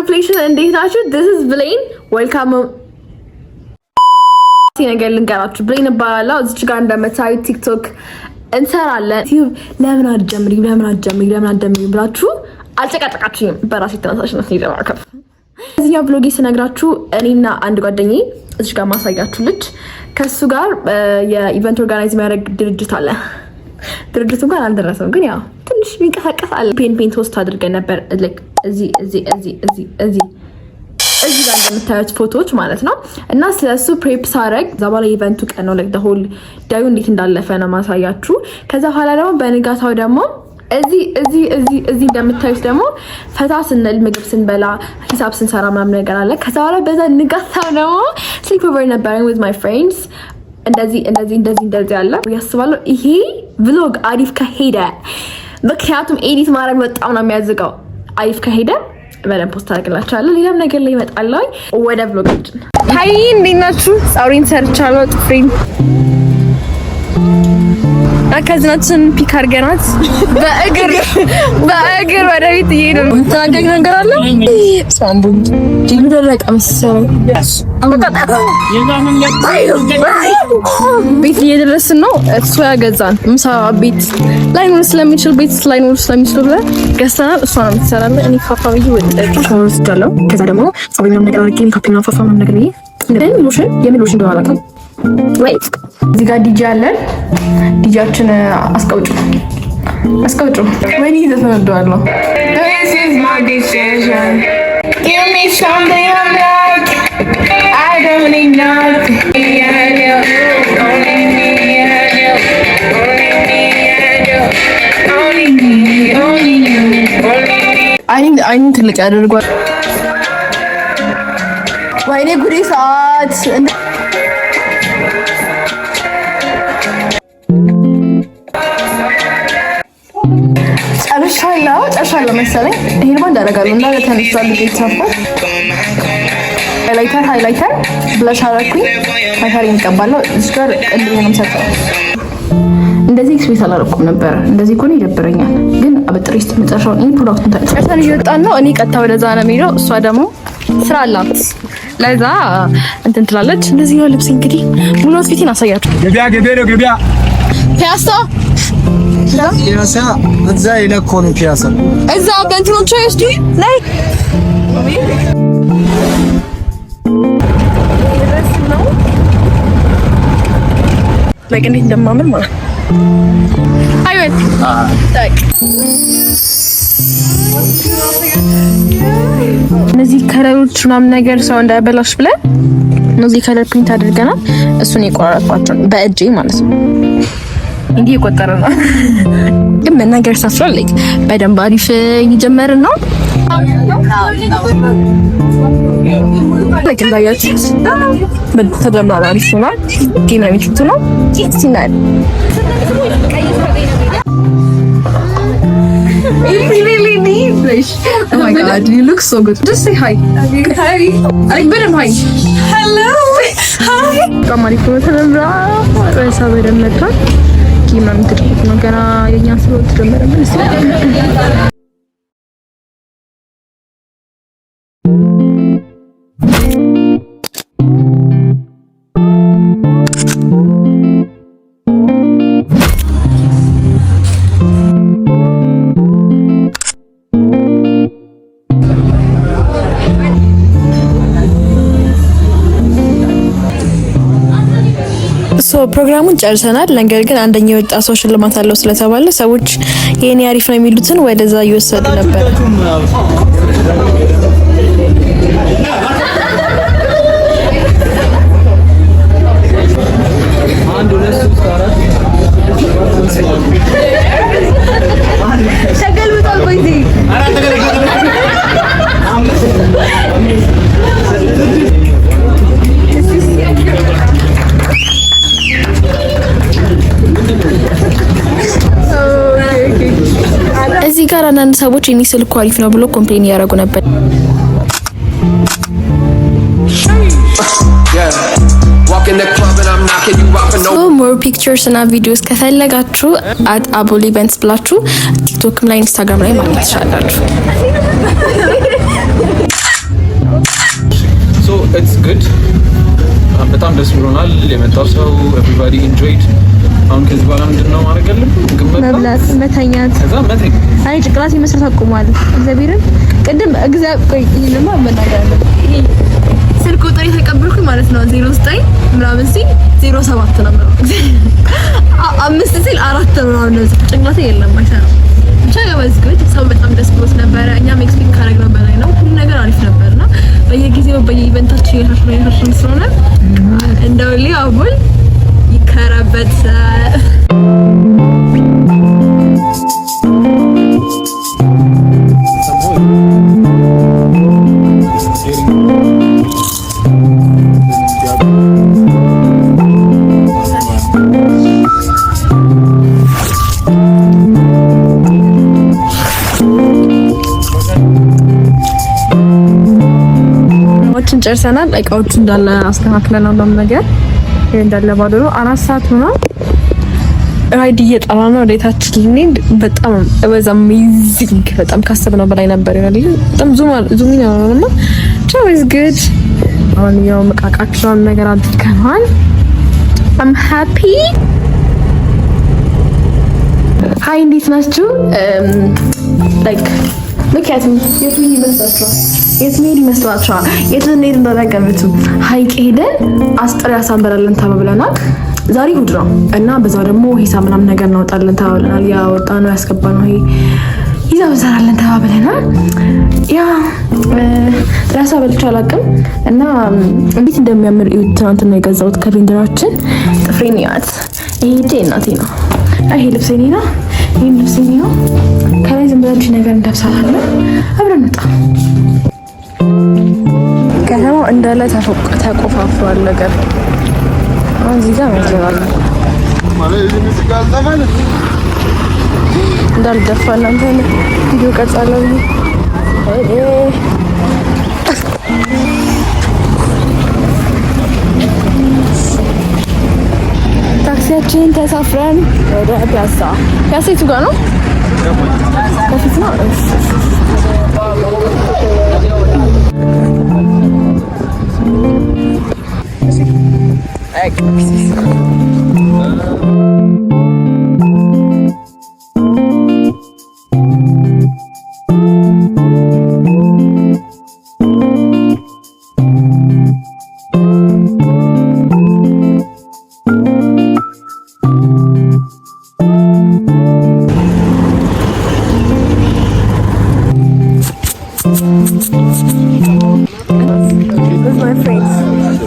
ኮንፍሌክሽን እንዴት ናችሁ? this is Blaine welcome ነገር ልንገራችሁ ብሌን እባላለሁ። እዚች ጋር እንደምታዩት ቲክቶክ እንሰራለን። ዩቲዩብ ለምን አትጀምሪም ብላችሁ አልጨቃጨቃችሁኝም። በራሴ ተነሳሽነት ነው የጀመርኩት። እዚህኛው ብሎጌ ስነግራችሁ እኔና አንድ ጓደኛዬ እዚች ጋር ማሳያችሁ ልጅ ከሱ ጋር የኢቨንት ኦርጋናይዝ የሚያደርግ ድርጅት አለ። ድርጅቱ እንኳን አልደረሰም፣ ግን ያው ትንሽ የሚንቀሳቀስ አለ። ፔን ሆስት አድርገን ነበር እዚህ ጋር እንደምታዩት ፎቶዎች ማለት ነው። እና ስለሱ ፕሬፕ ሳረግ እዛ በኋላ ኢቨንቱ ቀን ነው ላይክ ሆል ዳዩ እንዴት እንዳለፈ ነው ማሳያችሁ። ከዛ በኋላ ደግሞ በንጋታው ደግሞ እዚህ እንደምታዩት ደግሞ ፈታ ስንል ምግብ ስንበላ ሂሳብ ስንሰራ ምናምን ነገር አለ። ከዛ በኋላ በዛ ንጋታው ደግሞ ስሊፕ ኦቨር ነበረን with my friends እንደዚህ አለ ያስባለሁ። ይሄ ቭሎግ አሪፍ ከሄደ ምክንያቱም ኤዲት ማድረግ በጣም ነው የሚያዝገው። አሪፍ ከሄደ በደንብ ፖስት አድርግላችኋለሁ። ሌላም ነገር ላይ ይመጣል። ወደ ቭሎጋችን ሃይ፣ እንዴት ናችሁ? ጸጉሬን ሰርቻለሁ። ጥፍሬን አካዝናችን ፒክ አድርገናት በእግር ወደ ቤት እየሄድን ነው። ታገኝ ነገር አለ ሳምቡ ዲሉ ደረቀ መሰለኝ። ቤት እየደረስን ነው። እሱ ያገዛን ምሳ ቤት ላይኖር ስለሚችል ብለን ገዝተናል። እሷ ነው የምትሰራለን። እኔ ፋፋ ብዬ ወጥቻለሁ። ከዛ ደግሞ ጸጉሬን ነገር አድርጌ ካፒና ፋፋ ምናምን ነገር ብዬ እንደኔ ሎሽን ሎሽን ደዋላታ ወይ እዚህ ጋር ዲጂ አለን። ዲጂያችን አስቀውጩ ወይኔ ተፈነደዋለሁ። This is my decision. Give me something I'm like. I don't need nothing. አይኔን ትልቅ ያደርጓል። ወይኔ ጉዴ ሰዓት ጨርሻለሁ መሰለኝ። ይሄን ባንድ አደርጋለሁ እንዳለ ተነስቷል። ቤተሰብ ሃይላይተር ብለሽ አደረኩኝ። ማይካሪን እቀባለሁ። እዚህ ጋር እንደምንም ሰጠው። እንደዚህ ኤክስፔክት አላደረኩም ነበር። እንደዚህ እኮ ነው ይደብረኛል፣ ግን አበጥሪስት መጨረሻውን ይሄን ፕሮዳክቱን ታጨርሰን እየወጣን ነው። እኔ ቀጥታ ወደዛ ነው የሚሄደው። እሷ ደግሞ ስራ አላት፣ ለዛ እንትን ትላለች። እንደዚህ ነው ልብስ። እንግዲህ ሙሉ ፊቴን አሳያችሁ። ገቢያ ፒያሳ እዛ ይለኮኑ ፒያሳ እዛ በእንትኖቹ ይወስዱ ላይ ላይ እንዴት እንደማምን ማለት አይወት ታክ እነዚህ ከለሮች ምናምን ነገር ሰው እንዳይበላሽ ብለን እነዚህ ከለር ፕሪንት አድርገናል። እሱን የቆራረጥኳቸው በእጄ ማለት ነው። እንዲህ የቆጠረ ነው ግን መናገር ሳስራል ላይ በደንብ አሪፍ እየጀመርን ነው። ለቅላያችሁ በተደማራ አሪፍ ነው። ጌም ላይ ምትቱ ነው ሲናል Oh my god, you look so good. Just say hi. Hi. Hi. Hello. Hi. Kamari ko thamra. Aisa bedam metta. Ki man ትልቁ ነው ገና የኛ ሰው ተደመረብን እስቲ ፕሮግራሙን ጨርሰናል። ነገር ግን አንደኛ የወጣ ሰው ሽልማት አለው ስለተባለ ሰዎች የኔ አሪፍ ነው የሚሉትን ወደዛ እየወሰዱ ነበር። እዚህ ጋር አንዳንድ ሰዎች የኔ ስልክ አሪፍ ነው ብሎ ኮምፕሌን ያደርጉ ነበር። ሞር ፒክቸርስ እና ቪዲዮስ ከፈለጋችሁ @abul events ብላችሁ ቲክቶክ ላይ ኢንስታግራም ላይ ማግኘት ትችላላችሁ። it's good በጣም ደስ ብሎናል የመጣው ሰው everybody enjoyed አሁን ከዚህ በኋላ ምንድነው ማድረግ ያለብን መብላት መተኛት ከዛ መተኛት አይ ጭቅላት መስራት አቆማል እግዚአብሔርን ቅድም ቆይ ይሄንማ መናገር አለብኝ ይሄ ስልክ ቁጥር የተቀበልኩኝ ማለት ነው 09 ምናምን ሲል 07 ነው አምስት ሲል 4 ምናምን ነው ጭቅላት የለም አይሰራም ብቻ was good ሰው በጣም ደስ ብሎት ነበር እኛም ኤክስፔክት ካደረግነው በላይ ነው ሁሉ ነገር አሪፍ ነበርና በየጊዜው በየኢቨንታችን የታሽን ስለሆነ እንደው ሊያውል ይከራበት ጨርሰናል እቃዎቹ እንዳለ አስተካክለናል ነው ነገር ይሄ እንዳለ ባዶ ነው 4 ሰዓት ነው ራይድ እየጣላ ነው ወደታችን ልንሄድ በጣም was amazing በጣም ካሰብነው በላይ ነበር ይላል በጣም ዙም ነው so is good አሁን ያው መቃቃቸውን ነገር አድርገናል I'm happy ሃይ እንዴት ናችሁ like look at me የት ይመስላችኋል የት እንሄድ እንደነገምቱ ሀይቅ ሄደን አስጥር ያሳምራለን ተባብለናል ዛሬ እሑድ ነው እና በዛው ደግሞ ሂሳብ ምናምን ነገር እናወጣለን ተባብለናል ያወጣነው ያስገባነው ይሄ ሂሳብ እንሰራለን ተባብለናል ያ ራሳ በልቼ አላውቅም እና እንዴት እንደሚያምር ትናንትና የገዛሁት ከቬንደራችን ጥፍሬን ያት ይሄ እናቴ ነው ይሄ ልብሴ ነው ይሄ ልብሴ ነው ከላይ ዝም ብላችሁ ነገር እንደብሳለን አብረን እንጣ ከተማው እንዳለ ተቆፋፍሯል ነገር እዚህ ጋር መስለናል እንዳልደፋ እናንተ ቪዲዮ ቀርጻለሁ ታክሲያችን ተሳፍረን ወደ ፒያሳ የቱ ጋር ነው ከፊት ነው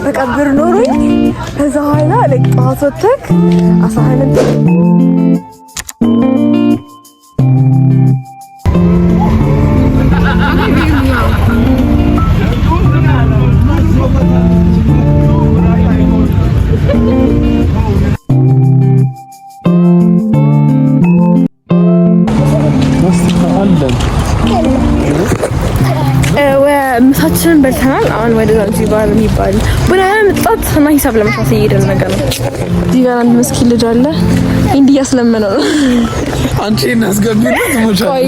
ተቀብር ኖሮኝ ከዛ ኋላ ለቅጣት ወጥተክ አሳህልን ምሳችንን በልተናል አሁን ወደ ዛንዚባር የሚባል ቡና መጣት እና ሂሳብ ለመስራት እየሄድን ነገር ነው እዚህ ጋር አንድ መስኪን ልጅ አለ እንዲህ ያስለመነው ነው አንቺ እናስገቢና ትሞቻለሽ ቆይ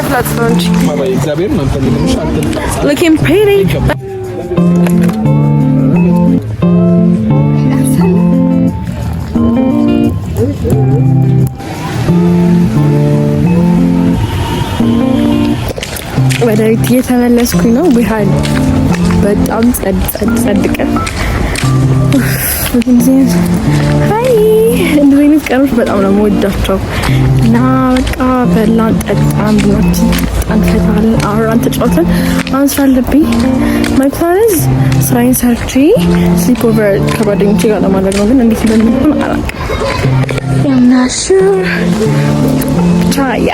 ፍላጽ ነው እንጂ ማማ እግዚአብሔር ነው አንተልምሽ አንተል looking pretty ወደ ቤት እየተመለስኩኝ ነው ቢሃን በጣም ጸድቀን ሃይ እንደዚህ ቀኖች በጣም ነው የምወዳቸው እና በቃ በላን ጠጣን ቡናችን ጠንከታል አውራን ተጫውተን አሁን ስራ አለብኝ ማይ ፕላንስ ስራዬን ሰርቼ ስሊፕ ኦቨር ከጓደኞቼ ጋር ለማድረግ ነው ግን እንዴት እንደሚሆን አላውቅም ያምናሹ ቻያ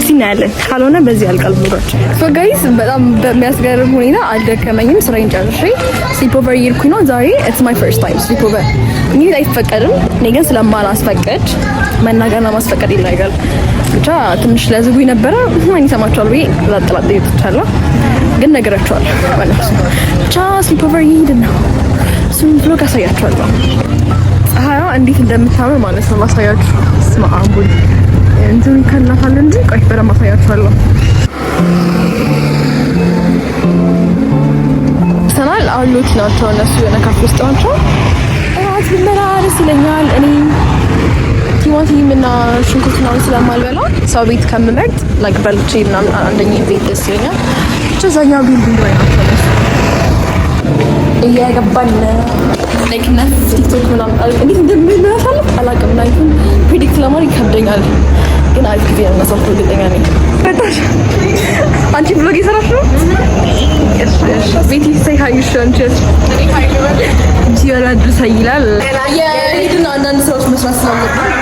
ሲናለን ካልሆነ በዚህ አልቃል ብሎራችሁ ሶ ጋይስ በጣም በሚያስገርም ሁኔታ አልደከመኝም ስራዬን ጨርሼ ስሊፕ ኦቨር ይልኩኝ ነው ዛሬ ኢትስ ማይ ፈርስት ታይም ስሊፕ ኦቨር እንግዲህ አይፈቀድም እኔ ግን ስለማላስፈቅድ መናገርና ማስፈቀድ ይላጋል ብቻ ትንሽ ለዝጉ ነበረ ማን ይሰማቸዋል ብዬ ላጥላጥ ይጥቻለሁ ግን ነገራቸዋለሁ ማለት ብቻ ስሊፕ ኦቨር ይሄድና እሱን ብሎግ አሳያቸዋለሁ ፀሐይዋ እንዴት እንደምታምር ማለት ነው ማሳያችሁ ስማአቡል እንትን ከናታል እንጂ ቆይ በደንብ አሳያችኋለሁ ሰናል ፋሚሊዎች ናቸው እነሱ የሆነ ካፌ ውስጥ ናቸው። እራት ብንበላ ደስ ይለኛል። እኔ ቲማቲም እና ሽንኩርት ምናምን ስለማልበላ ሰው ቤት ከምመርጥ ላይክ በልቼ ምናምን አንደኛ ቤት ደስ ይለኛል። ብቻ እዛኛው ቢልዲንግ ላይ ናቸው እነሱ እያገባን ላይክ እና ቲክቶክ ምናምን እንዴት እንደምንላሳለፍ አላውቅም። ላይኩን ፕሪዲክት ለማድረግ ይከብደኛል፣ ግን አሪፍ ጊዜ ነው እናሳልፍ እርግጠኛ ነኝ። አንቺ ብሎግ የሰራሽ ነው? ቤቲ ሳይ ሀይሽ አንቺ ሲወራ ድረስ ይላል የሄድና አንዳንድ ስራዎች መስራት ስላለብን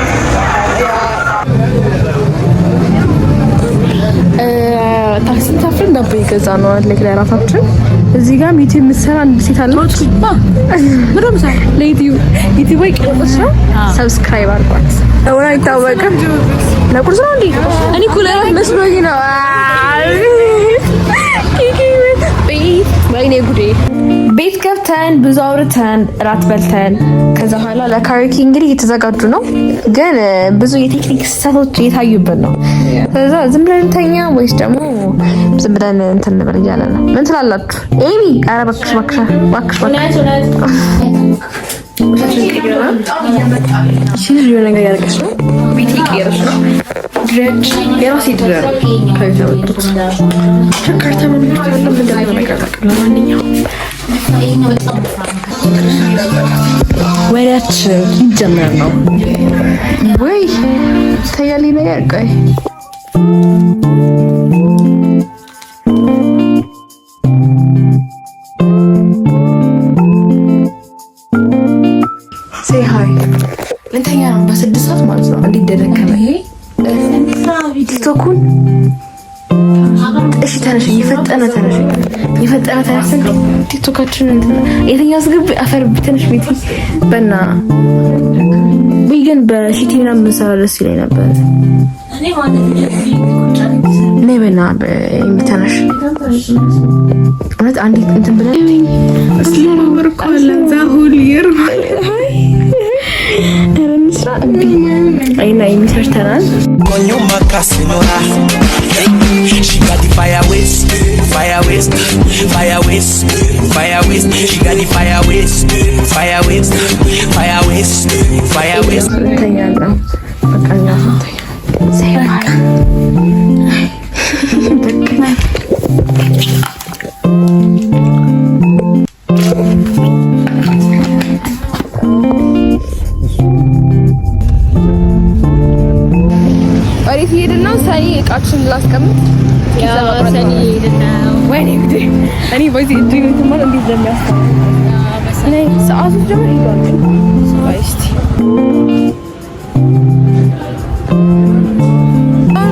ታክሲ ታፍረን ዳቦ የገዛ ነው አለ ለራሳችን። እዚህ ጋር ዩቲዩብ የምትሰራ አንድ ሴት አለች። ምንም ሳይ ለዩቲዩብ ወይ ቀርጥሽ ሰብስክራይብ አድርጓት። አሁን አይታወቅም ለቁርስ ነው እንዴ? እኔ እኮ ለራት መስሎኝ ነው። ወይኔ ጉዴ። ቤት ገብተን ብዙ አውርተን እራት በልተን ከዛ በኋላ ለካራኦኬ እንግዲህ እየተዘጋጁ ነው፣ ግን ብዙ የቴክኒክ ስህተቶች እየታዩብን ነው። ከዛ ዝም ብለን እንተኛ ወይስ ደግሞ ዝም ብለን እንትን እንበል እያለ ነው። ምን ትላላችሁ? ኤቢ ኧረ እባክሽ እባክሽ እባክሽ ሽንጅ ነገር ያደርገሽ ነው። ቤት ይቀየርሽ ነው። ድረጅ የራሴ ድረጅ ከይተውት ቸካርታ ምንድነው ነገር ለማንኛውም ወሬያችን ይጀምር ነው ወይ ታያሊ ነገር ቆይ say hi ለንተኛ ነው በ6 ሰዓት ማለት ነው። እንዴት ደረከመ ይሄ ቲክቶኩን። እሺ ተነሽ፣ የፈጠነ ተነሽ ቲክቶካችን እንትን የትኛው ዝግብ አፈር ብትነሽ ቤት በና ቢገን በሺቲና መሰራ ደስ ይለኝ ነበር። ነይ በና በእንተነሽ ማለት አንዴ እንትን ብለን እስላም ወርቆላ ዛሁል ይር አይና የሚሰርተናል Coño maca señora She got the fire waste Fire waste Fire waste Fire waste She got the fire waste Fire waste Fire waste Fire waste ተኛና በቃኛ ሰይባካ ወዴት እየሄድን ነው? ሰኒ እቃችን ላስቀምጥ። ያ ሰኒ እየሄድን ነው። ወይኔ እንዴ እኔ በዚህ እጅ እንትማል እንዴት እንደሚያስቀምጥ እኔ ሰዓቱ ደግሞ ይሏል። እስቲ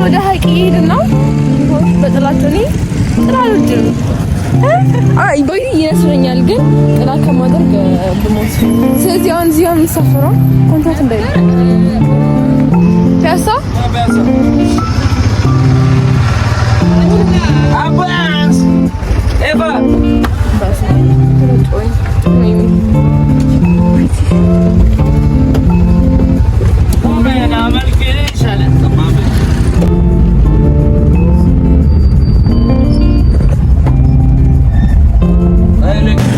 ወደ ሀይቅ እየሄድን ነው። በጥላቸው እኔ ጥላ አልወድም። አይ ቦይ ይመስለኛል፣ ግን ጥላ ከማድረግ ብሞት። ስለዚህ አሁን እዚህ የምንሳፈረው ኮንትራት እንዳይ ፒያሳ Avance Eva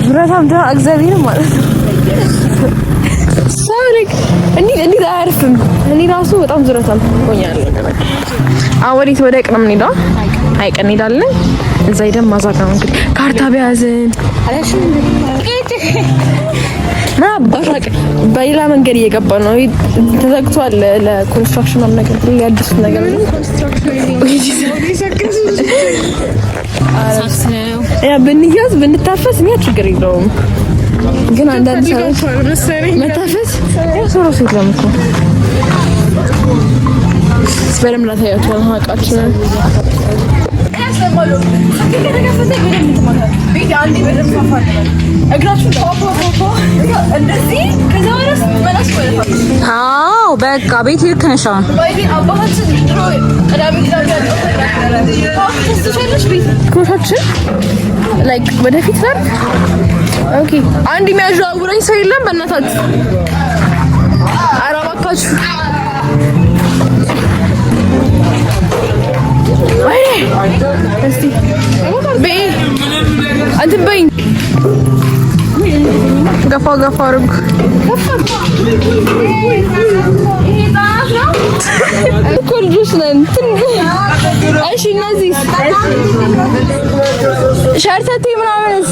ብረታም ደህና እግዚአብሔር ማለት ነው። ሳውሪክ እንዴት አያርፍም። እኔ ራሱ በጣም ዝረታም ሆኛለሁ። ወዴት ወደ ሀይቅ ነው የምንሄደው? ሀይቅ እንሄዳለን። እዛ ሄደን ማዛጋ ነው እንግዲህ ካርታ ቢያዝን ና ባሻቅ በሌላ መንገድ እየገባ ነው። ተዘግቷል ለኮንስትራክሽን ምናምን ነገር ሊያድሱት ነገር ነው። ያ ብንያዝ ብንታፈስ እኛ ችግር የለውም፣ ግን አንዳንድ ሰዎች መታፈስ ያው ሶሮ ሴት ለምኮ ስበረም ላታያቸው ሀቃችንን አዎ በቃ ቤት ልክ ነሽ። ኮሻችን ላይክ ወደፊት ነው። ኦኬ አንድ የሚያዘዋውረኝ ሰው የለም በእናታችሁ። ኧረ እባካችሁ ወይኔ እስቲ በይ እንትን በይኝ ገፋ ገፋ አድርጉ። እኮ ልጆች ነን። እሺ እነዚህ ሸርተቴ ምናምንስ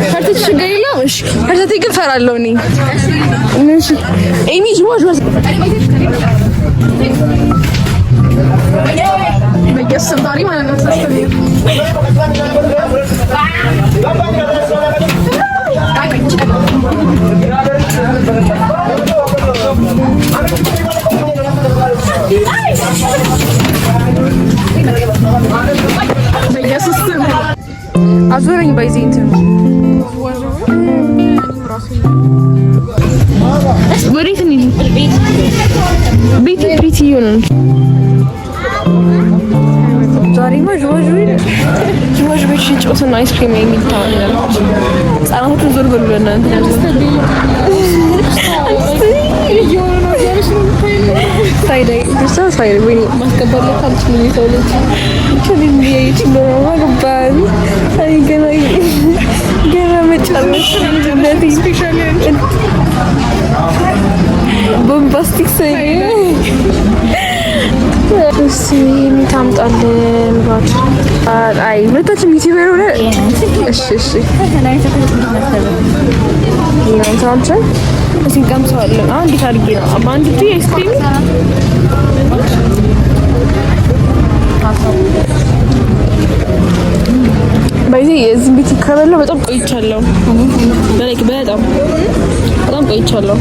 ሸርተቴ ችግር የለም። እሺ ሸርተቴ ግን ፈራለሁ እኔ። እሺ ኤሚ ጅዋጅ በየሰባሪ ማለት ነው። አዙረኝ ባይዘኝ እንትን ወዴት እንሂድ? ቤት ፕሪቲ ይሆናል። ዛሬ ጅዋጅ ቤት ጮትና አይስክሪም የሚታወቅ ህጻናቶቹን ዞር በሉ ለእናንተ ቦምባስቲክ ታምጣለን ባት አይ ሁለታችን ዩቲዩበር ሆነ። እሺ ይናንታችን እዚህ ቀምሰዋለን። እንዴት አድርጌ ነው በአንድ እጅ አይስክሪም በዚህ እዚህ ቤት ከበላሁ በጣም ቆይቻለሁ። በጣም ቆይቻለሁ።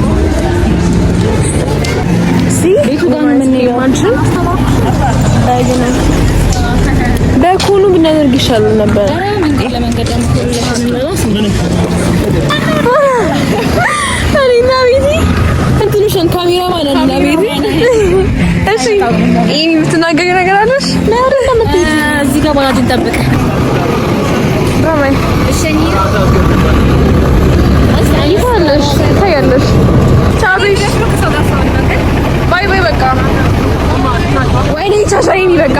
ቤቱ ጋር ምን ይማንችን በኮኑ ብናደርግ ይሻላል ነበር። እኔና ቤቲ እንትንሽን ካሜራ ማለት ነው ቤቲ። እሺ ይሄ የምትናገሪ ነገር አለሽ? እዚህ ጋር ባላ እንጠብቅ ባይ ታያለሽ። ባይ በቃ ወይኔ ቻሻይኒ በቃ